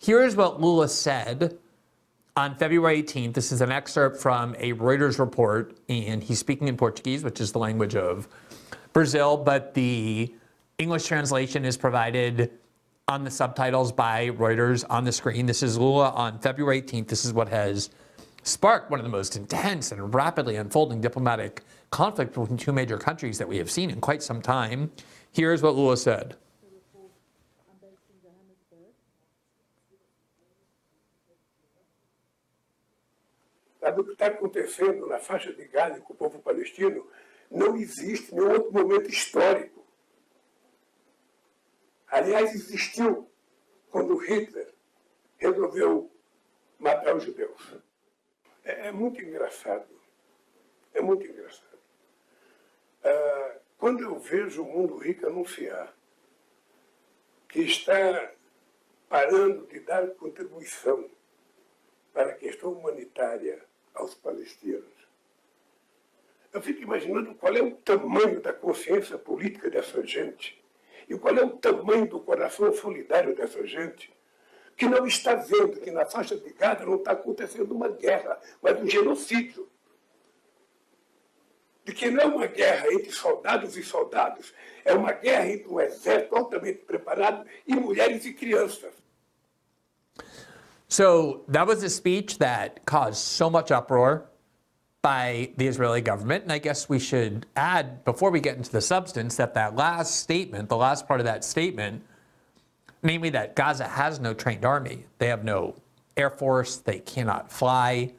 Here's what Lula said on February 18th. This is an excerpt from a Reuters report, and he's speaking in Portuguese, which is the language of Brazil, but the English translation is provided on the subtitles by Reuters on the screen. This is Lula on February 18th. This is what has sparked one of the most intense and rapidly unfolding diplomatic conflict between two major countries that we have seen in quite some time. Here's what Lula said. O que está acontecendo na faixa de Gaza com o povo palestino não existe em nenhum outro momento histórico. Aliás, existiu quando Hitler resolveu matar os judeus. É muito engraçado. É muito engraçado. Quando eu vejo o mundo rico anunciar que está parando de dar contribuição para a questão humanitária aos palestinos, eu fico imaginando qual é o tamanho da consciência política dessa gente e qual é o tamanho do coração solidário dessa gente, que não está vendo que na faixa de Gaza não está acontecendo uma guerra, mas um genocídio. De que não é uma guerra entre soldados e soldados, é uma guerra entre um exército altamente preparado e mulheres e crianças. So that was a speech that caused so much uproar by the Israeli government. And I guess we should add, before we get into the substance, that last statement, the last part of that statement, namely that Gaza has no trained army. They have no air force. They cannot fly.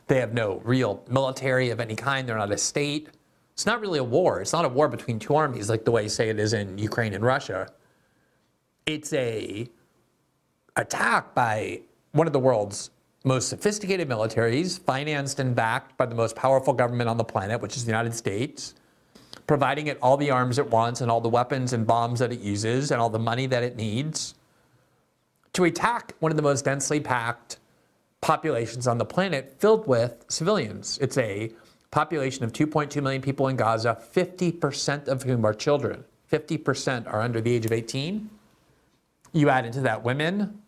They have no real military of any kind. They're not a state. It's not really a war. It's not a war between two armies like the way, say, it is in Ukraine and Russia. It's a attack by one of the world's most sophisticated militaries, financed and backed by the most powerful government on the planet, which is the United States, providing it all the arms it wants and all the weapons and bombs that it uses and all the money that it needs to attack one of the most densely packed populations on the planet filled with civilians. It's a population of 2.2 million people in Gaza, 50% of whom are children. 50% are under the age of 18. You add into that women,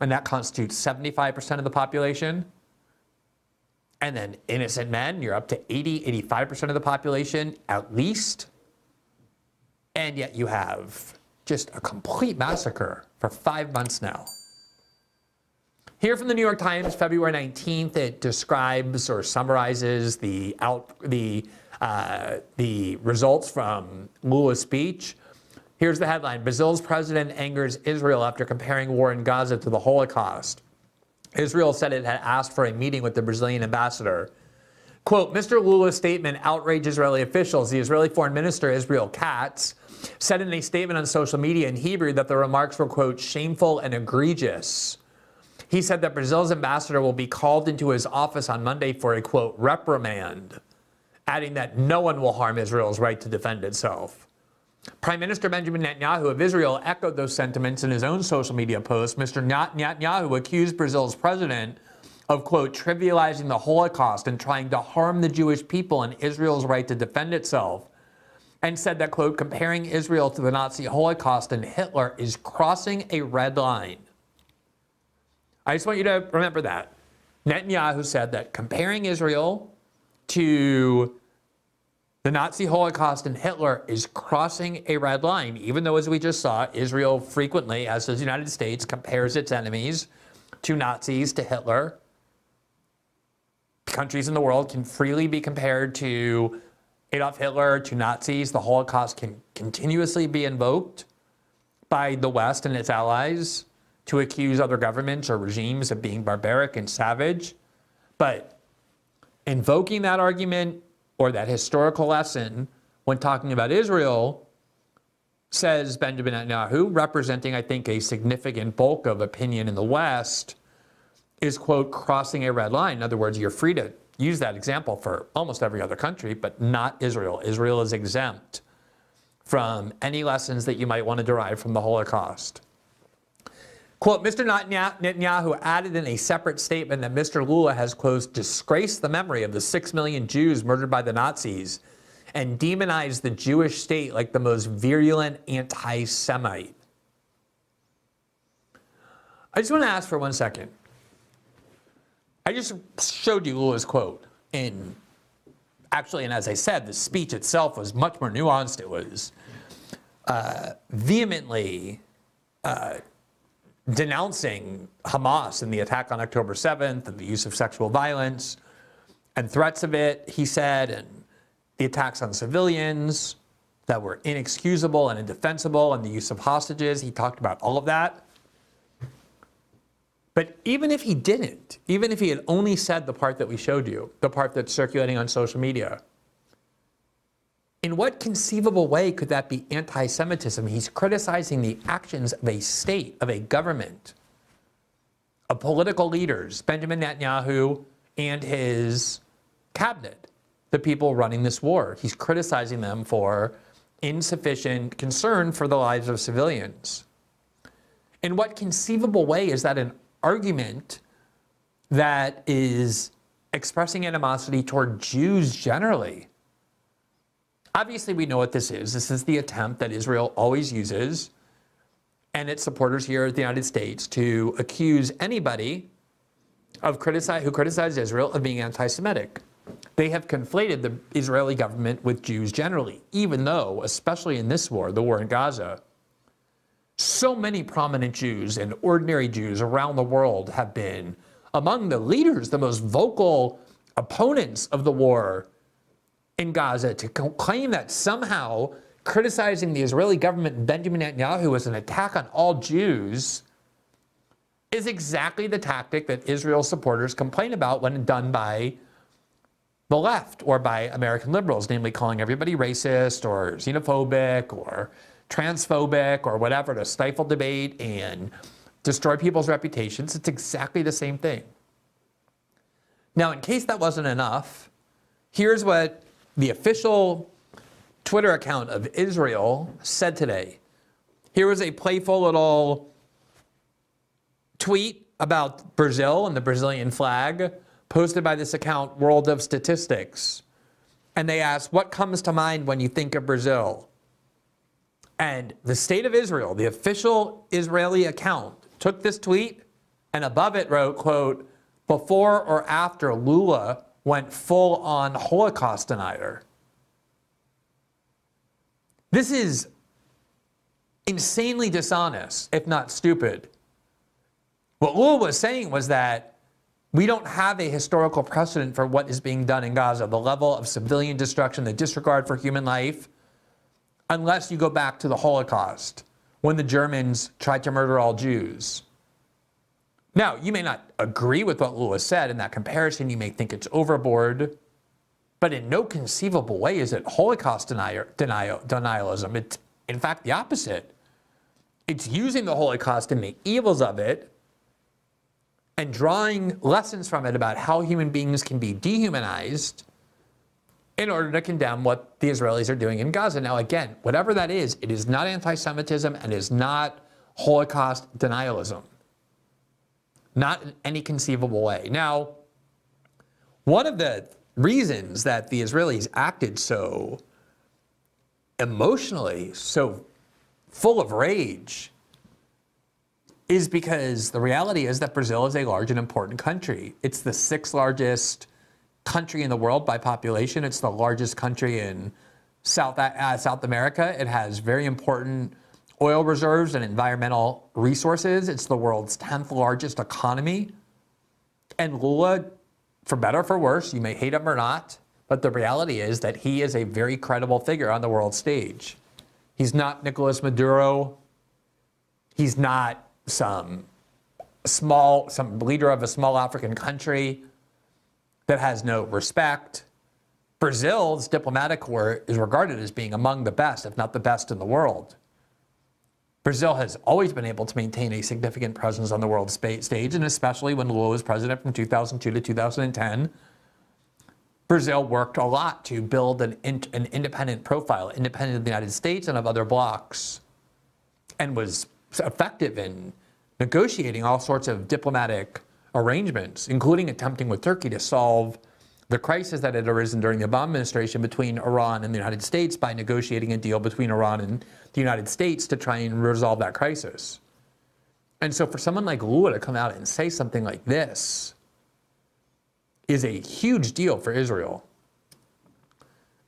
and that constitutes 75% of the population. And then innocent men, you're up to 80, 85% of the population at least. And yet you have just a complete massacre for 5 months now. Here from the New York Times, February 19th, it describes or summarizes the results from Lula's speech. Here's the headline: Brazil's president angers Israel after comparing war in Gaza to the Holocaust. Israel said it had asked for a meeting with the Brazilian ambassador. Quote, Mr. Lula's statement outraged Israeli officials. The Israeli foreign minister, Israel Katz, said in a statement on social media in Hebrew that the remarks were, quote, shameful and egregious. He said that Brazil's ambassador will be called into his office on Monday for a, quote, reprimand, adding that no one will harm Israel's right to defend itself. Prime Minister Benjamin Netanyahu of Israel echoed those sentiments in his own social media post. Mr. Netanyahu accused Brazil's president of, quote, trivializing the Holocaust and trying to harm the Jewish people and Israel's right to defend itself, and said that, quote, comparing Israel to the Nazi Holocaust and Hitler is crossing a red line. I just want you to remember that. Netanyahu said that comparing Israel to the Nazi Holocaust and Hitler is crossing a red line, even though, as we just saw, Israel frequently, as does the United States, compares its enemies to Nazis, to Hitler. Countries in the world can freely be compared to Adolf Hitler, to Nazis. The Holocaust can continuously be invoked by the West and its allies to accuse other governments or regimes of being barbaric and savage. But invoking that argument or that historical lesson when talking about Israel, says Benjamin Netanyahu, representing, I think, a significant bulk of opinion in the West, is, quote, crossing a red line. In other words, you're free to use that example for almost every other country, but not Israel. Israel is exempt from any lessons that you might want to derive from the Holocaust. Quote, Mr. Netanyahu added in a separate statement that Mr. Lula has, quote, disgraced the memory of the 6 million Jews murdered by the Nazis and demonized the Jewish state like the most virulent anti-Semite. I just want to ask for 1 second. I just showed you Lula's quote. And as I said, the speech itself was much more nuanced. It was vehemently denouncing Hamas and the attack on October 7th and the use of sexual violence and threats of it, he said, and the attacks on civilians that were inexcusable and indefensible and the use of hostages. He talked about all of that. But even if he didn't, even if he had only said the part that we showed you, the part that's circulating on social media, in what conceivable way could that be anti-Semitism? He's criticizing the actions of a state, of a government, of political leaders, Benjamin Netanyahu and his cabinet, the people running this war. He's criticizing them for insufficient concern for the lives of civilians. In what conceivable way is that an argument that is expressing animosity toward Jews generally? Obviously, we know what this is. This is the attempt that Israel always uses, and its supporters here in the United States, to accuse anybody who criticized Israel of being anti-Semitic. They have conflated the Israeli government with Jews generally, even though, especially in this war, the war in Gaza, so many prominent Jews and ordinary Jews around the world have been among the leaders, the most vocal opponents of the war in Gaza, to claim that somehow criticizing the Israeli government and Benjamin Netanyahu as an attack on all Jews is exactly the tactic that Israel supporters complain about when done by the left or by American liberals, namely calling everybody racist or xenophobic or transphobic or whatever to stifle debate and destroy people's reputations. It's exactly the same thing. Now, in case that wasn't enough, here's what the official Twitter account of Israel said today. Here was a playful little tweet about Brazil and the Brazilian flag posted by this account, World of Statistics. And they asked, what comes to mind when you think of Brazil? And the state of Israel, the official Israeli account, took this tweet and above it wrote, quote, before or after Lula went full on Holocaust denier. This is insanely dishonest, if not stupid. What Lula was saying was that we don't have a historical precedent for what is being done in Gaza, the level of civilian destruction, the disregard for human life, unless you go back to the Holocaust, when the Germans tried to murder all Jews. Now, you may not agree with what Lula said in that comparison. You may think it's overboard, but in no conceivable way is it Holocaust denialism. It's, in fact, the opposite. It's using the Holocaust and the evils of it and drawing lessons from it about how human beings can be dehumanized in order to condemn what the Israelis are doing in Gaza. Now, again, whatever that is, it is not anti-Semitism and is not Holocaust denialism. Not in any conceivable way. Now, one of the reasons that the Israelis acted so emotionally, so full of rage, is because the reality is that Brazil is a large and important country. It's the 6th largest country in the world by population. It's the largest country in South America. It has very important oil reserves and environmental resources. It's the world's 10th largest economy. And Lula, for better or for worse, you may hate him or not, but the reality is that he is a very credible figure on the world stage. He's not Nicolas Maduro. He's not some leader of a small African country that has no respect. Brazil's diplomatic corps is regarded as being among the best, if not the best in the world. Brazil has always been able to maintain a significant presence on the world stage, and especially when Lula was president from 2002 to 2010, Brazil worked a lot to build an independent profile, independent of the United States and of other blocs, and was effective in negotiating all sorts of diplomatic arrangements, including attempting with Turkey to solve the crisis that had arisen during the Obama administration between Iran and the United States by negotiating a deal between Iran and the United States to try and resolve that crisis. And so for someone like Lula to come out and say something like this is a huge deal for Israel.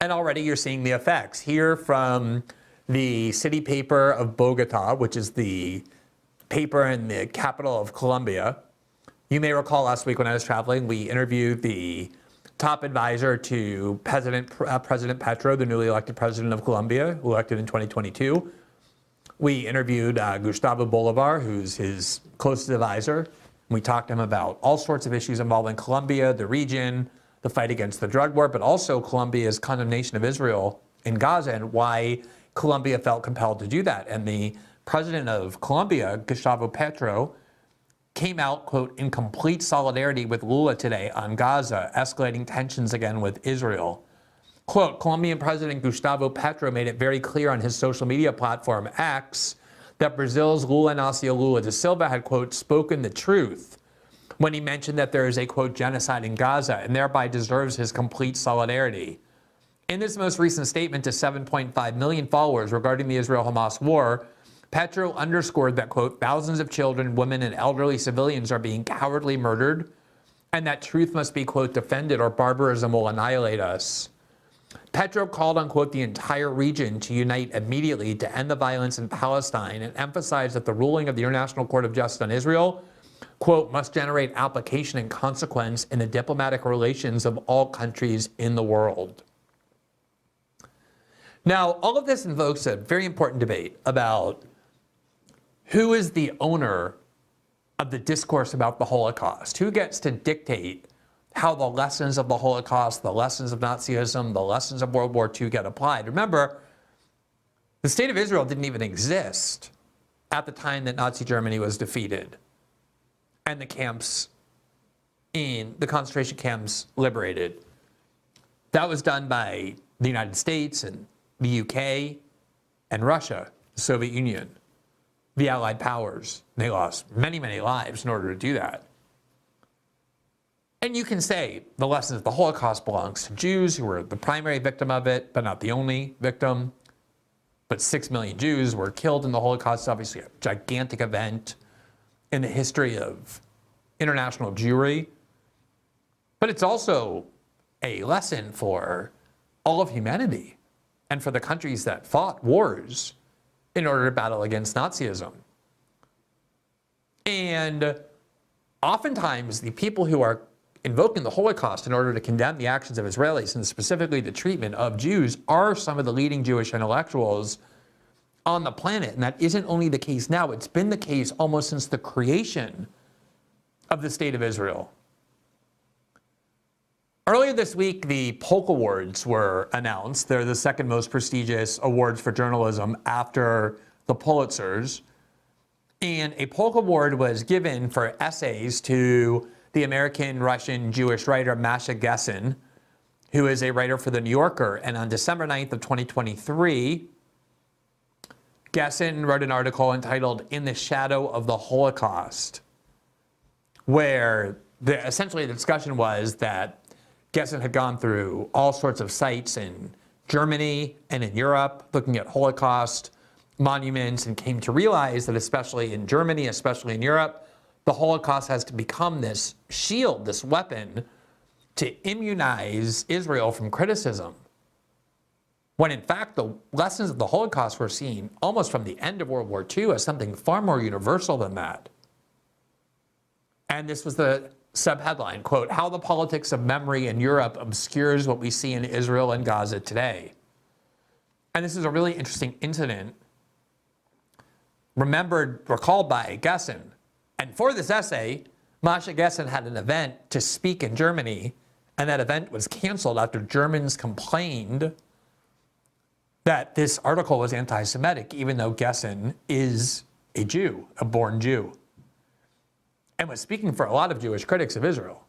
And already you're seeing the effects here from the city paper of Bogota, which is the paper in the capital of Colombia. You may recall last week when I was traveling, we interviewed the top advisor to President Petro, the newly elected president of Colombia, elected in 2022. We interviewed Gustavo Bolivar, who's his closest advisor. We talked to him about all sorts of issues involving Colombia, the region, the fight against the drug war, but also Colombia's condemnation of Israel in Gaza and why Colombia felt compelled to do that. And the president of Colombia, Gustavo Petro, came out, quote, in complete solidarity with Lula today on Gaza, escalating tensions again with Israel. Quote, Colombian President Gustavo Petro made it very clear on his social media platform, X, that Brazil's Lula Inácio Lula da Silva had, quote, spoken the truth when he mentioned that there is a, quote, genocide in Gaza and thereby deserves his complete solidarity. In this most recent statement to 7.5 million followers regarding the Israel-Hamas war, Petro underscored that, quote, thousands of children, women, and elderly civilians are being cowardly murdered, and that truth must be, quote, defended or barbarism will annihilate us. Petro called on, quote, the entire region to unite immediately to end the violence in Palestine and emphasized that the ruling of the International Court of Justice on Israel, quote, must generate application and consequence in the diplomatic relations of all countries in the world. Now, all of this invokes a very important debate about who is the owner of the discourse about the Holocaust? Who gets to dictate how the lessons of the Holocaust, the lessons of Nazism, the lessons of World War II get applied? Remember, the state of Israel didn't even exist at the time that Nazi Germany was defeated and the camps in the concentration camps liberated. That was done by the United States and the UK and Russia, the Soviet Union, the Allied powers. They lost many, many lives in order to do that. And you can say the lessons of the Holocaust belongs to Jews who were the primary victim of it, but not the only victim. But 6 million Jews were killed in the Holocaust, obviously a gigantic event in the history of international Jewry. But it's also a lesson for all of humanity and for the countries that fought wars in order to battle against Nazism. And oftentimes the people who are invoking the Holocaust in order to condemn the actions of Israelis and specifically the treatment of Jews are some of the leading Jewish intellectuals on the planet. And that isn't only the case now, it's been the case almost since the creation of the State of Israel. Earlier this week, the Polk Awards were announced. They're the second most prestigious awards for journalism after the Pulitzers. And a Polk Award was given for essays to the American-Russian Jewish writer Masha Gessen, who is a writer for The New Yorker. And on December 9th of 2023, Gessen wrote an article entitled In the Shadow of the Holocaust, where essentially the discussion was that Gessen had gone through all sorts of sites in Germany and in Europe, looking at Holocaust monuments, and came to realize that especially in Germany, especially in Europe, the Holocaust has to become this shield, this weapon to immunize Israel from criticism. When in fact, the lessons of the Holocaust were seen almost from the end of World War II as something far more universal than that. And this was the subheadline, quote, how the politics of memory in Europe obscures what we see in Israel and Gaza today. And this is a really interesting incident recalled by Gessen. And for this essay, Masha Gessen had an event to speak in Germany, and that event was canceled after Germans complained that this article was anti-Semitic, even though Gessen is a Jew, a born Jew, and was speaking for a lot of Jewish critics of Israel.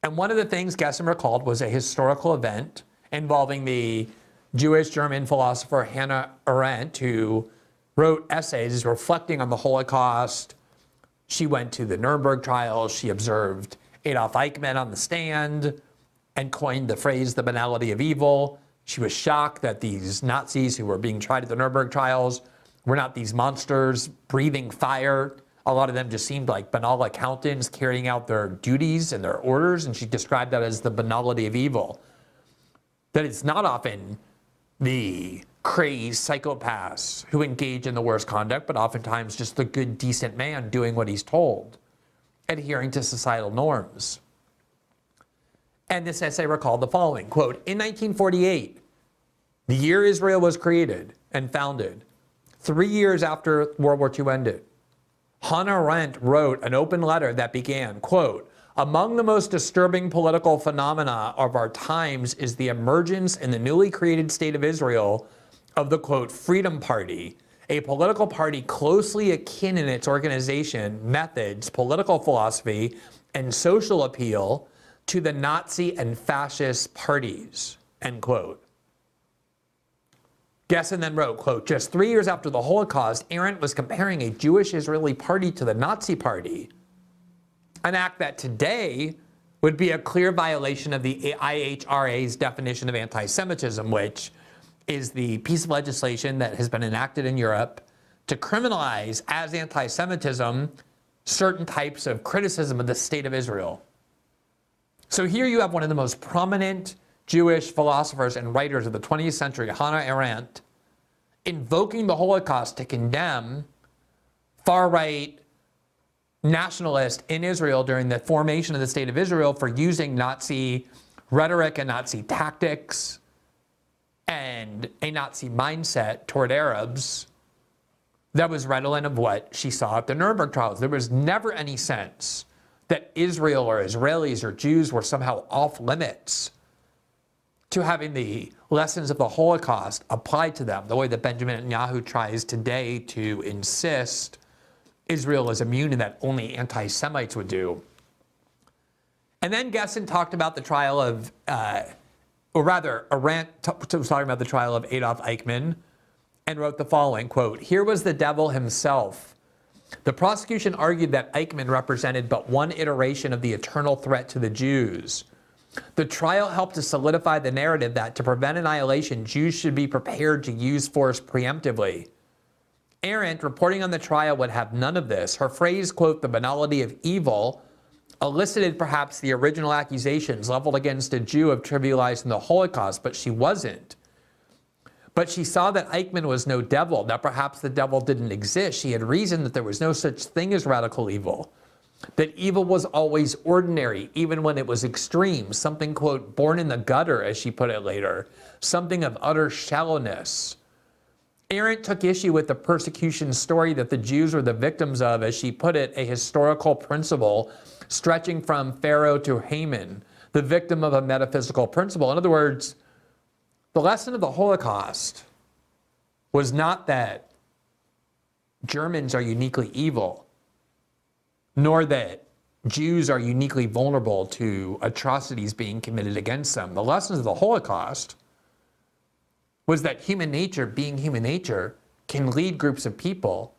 And one of the things Gessen recalled was a historical event involving the Jewish German philosopher Hannah Arendt, who wrote essays reflecting on the Holocaust. She went to the Nuremberg trials. She observed Adolf Eichmann on the stand and coined the phrase, the banality of evil. She was shocked that these Nazis who were being tried at the Nuremberg trials were not these monsters breathing fire. A lot of them just seemed like banal accountants carrying out their duties and their orders, and she described that as the banality of evil. That it's not often the crazed psychopaths who engage in the worst conduct, but oftentimes just the good, decent man doing what he's told, adhering to societal norms. And this essay recalled the following, quote, in 1948, the year Israel was created and founded, 3 years after World War II ended, Hannah Arendt wrote an open letter that began, quote, among the most disturbing political phenomena of our times is the emergence in the newly created state of Israel of the, quote, Freedom Party, a political party closely akin in its organization, methods, political philosophy, and social appeal to the Nazi and fascist parties, end quote. Gessen then wrote, quote, just 3 years after the Holocaust, Arendt was comparing a Jewish Israeli party to the Nazi party, an act that today would be a clear violation of the IHRA's definition of anti-Semitism, which is the piece of legislation that has been enacted in Europe to criminalize as anti-Semitism certain types of criticism of the state of Israel. So here you have one of the most prominent Jewish philosophers and writers of the 20th century, Hannah Arendt, invoking the Holocaust to condemn far-right nationalists in Israel during the formation of the state of Israel for using Nazi rhetoric and Nazi tactics and a Nazi mindset toward Arabs that was redolent of what she saw at the Nuremberg trials. There was never any sense that Israel or Israelis or Jews were somehow off limits to having the lessons of the Holocaust applied to them, the way that Benjamin Netanyahu tries today to insist Israel is immune and that only anti-Semites would do. And then Gessen talked about the trial of, Arendt was talking about the trial of Adolf Eichmann and wrote the following, quote, here was the devil himself. The prosecution argued that Eichmann represented but one iteration of the eternal threat to the Jews. The trial helped to solidify the narrative that to prevent annihilation, Jews should be prepared to use force preemptively. Arendt, reporting on the trial, would have none of this. Her phrase, quote, the banality of evil, elicited perhaps the original accusations leveled against a Jew of trivializing the Holocaust, but she wasn't. But she saw that Eichmann was no devil, that perhaps the devil didn't exist. She had reasoned that there was no such thing as radical evil, that evil was always ordinary, even when it was extreme, something, quote, born in the gutter, as she put it later, something of utter shallowness. Arendt took issue with the persecution story that the Jews were the victims of, as she put it, a historical principle stretching from Pharaoh to Haman, the victim of a metaphysical principle. In other words, the lesson of the Holocaust was not that Germans are uniquely evil, nor that Jews are uniquely vulnerable to atrocities being committed against them. The lessons of the Holocaust was that human nature, being human nature, can lead groups of people,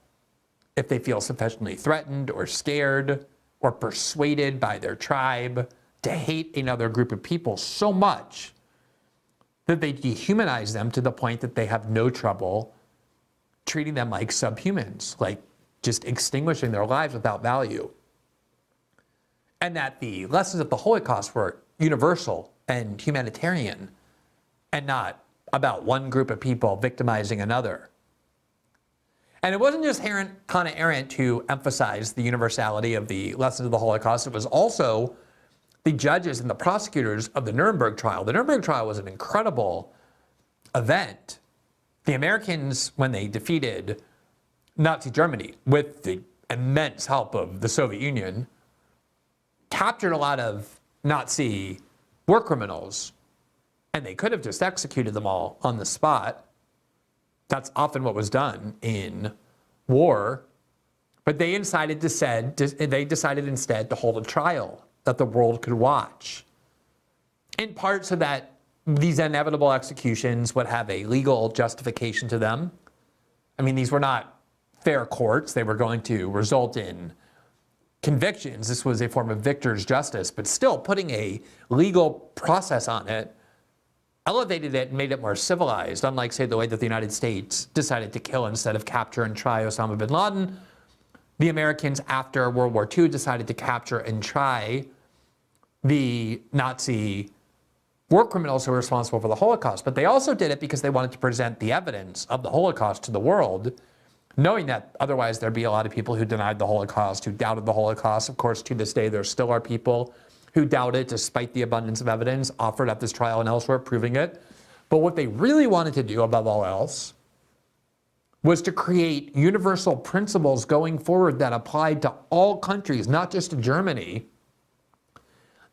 if they feel sufficiently threatened or scared or persuaded by their tribe, to hate another group of people so much that they dehumanize them to the point that they have no trouble treating them like subhumans, like just extinguishing their lives without value. And that the lessons of the Holocaust were universal and humanitarian and not about one group of people victimizing another. And it wasn't just Hannah Arendt who emphasized the universality of the lessons of the Holocaust. It was also the judges and the prosecutors of the Nuremberg trial. The Nuremberg trial was an incredible event. The Americans, when they defeated Nazi Germany with the immense help of the Soviet Union, captured a lot of Nazi war criminals, and they could have just executed them all on the spot. That's often what was done in war. But they decided instead to hold a trial that the world could watch, in part so that these inevitable executions would have a legal justification to them. I mean, these were not fair courts. They were going to result in convictions. This was a form of victor's justice, but still putting a legal process on it elevated it and made it more civilized, unlike, say, the way that the United States decided to kill instead of capture and try Osama bin Laden. The Americans, after World War II, decided to capture and try the Nazi war criminals who were responsible for the Holocaust. But they also did it because they wanted to present the evidence of the Holocaust to the world, knowing that otherwise there'd be a lot of people who denied the Holocaust, who doubted the Holocaust. Of course, to this day, there still are people who doubt it despite the abundance of evidence offered at this trial and elsewhere proving it. But what they really wanted to do, above all else, was to create universal principles going forward that applied to all countries, not just to Germany,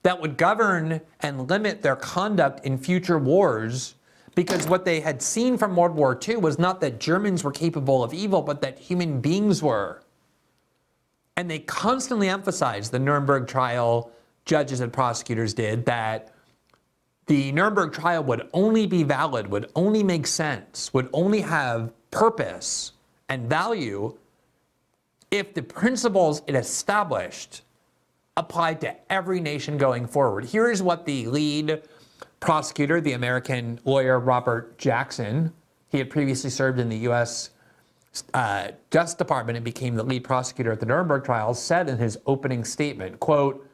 that would govern and limit their conduct in future wars. Because what they had seen from World War II was not that Germans were capable of evil, but that human beings were. And they constantly emphasized, the Nuremberg trial judges and prosecutors did, that the Nuremberg trial would only be valid, would only make sense, would only have purpose and value if the principles it established applied to every nation going forward. Here is what the lead prosecutor, the American lawyer Robert Jackson, he had previously served in the U.S. Justice Department and became the lead prosecutor at the Nuremberg trials, said in his opening statement, quote,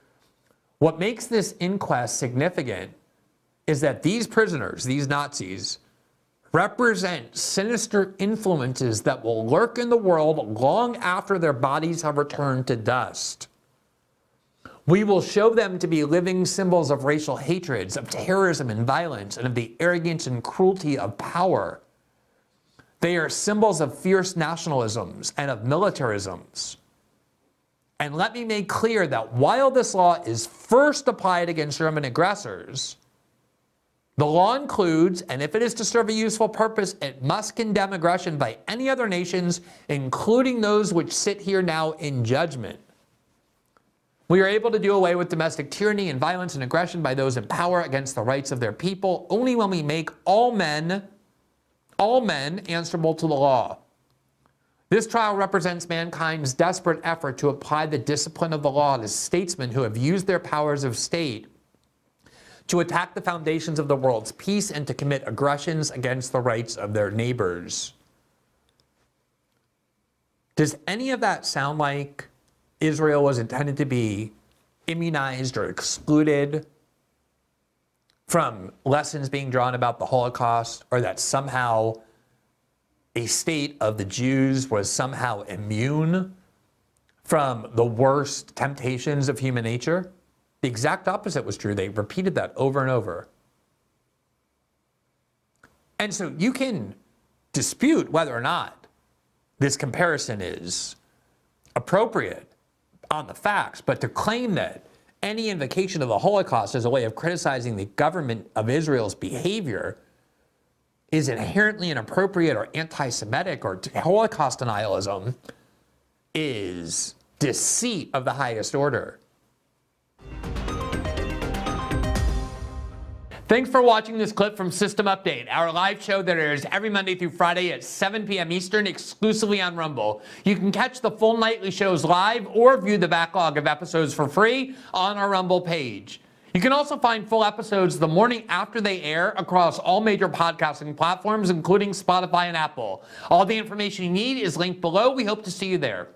"What makes this inquest significant is that these prisoners, these Nazis, represent sinister influences that will lurk in the world long after their bodies have returned to dust. We will show them to be living symbols of racial hatreds, of terrorism and violence, and of the arrogance and cruelty of power. They are symbols of fierce nationalisms and of militarisms. And let me make clear that while this law is first applied against German aggressors, the law includes, and if it is to serve a useful purpose, it must condemn aggression by any other nations, including those which sit here now in judgment. We are able to do away with domestic tyranny and violence and aggression by those in power against the rights of their people only when we make all men answerable to the law. This trial represents mankind's desperate effort to apply the discipline of the law to statesmen who have used their powers of state to attack the foundations of the world's peace and to commit aggressions against the rights of their neighbors." Does any of that sound like Israel was intended to be immunized or excluded from lessons being drawn about the Holocaust, or that somehow a state of the Jews was somehow immune from the worst temptations of human nature? The exact opposite was true. They repeated that over and over. And so you can dispute whether or not this comparison is appropriate on the facts, but to claim that any invocation of the Holocaust as a way of criticizing the government of Israel's behavior is inherently inappropriate or anti-Semitic or Holocaust denialism is deceit of the highest order. Thanks for watching this clip from System Update, our live show that airs every Monday through Friday at 7 p.m. Eastern, exclusively on Rumble. You can catch the full nightly shows live or view the backlog of episodes for free on our Rumble page. You can also find full episodes the morning after they air across all major podcasting platforms, including Spotify and Apple. All the information you need is linked below. We hope to see you there.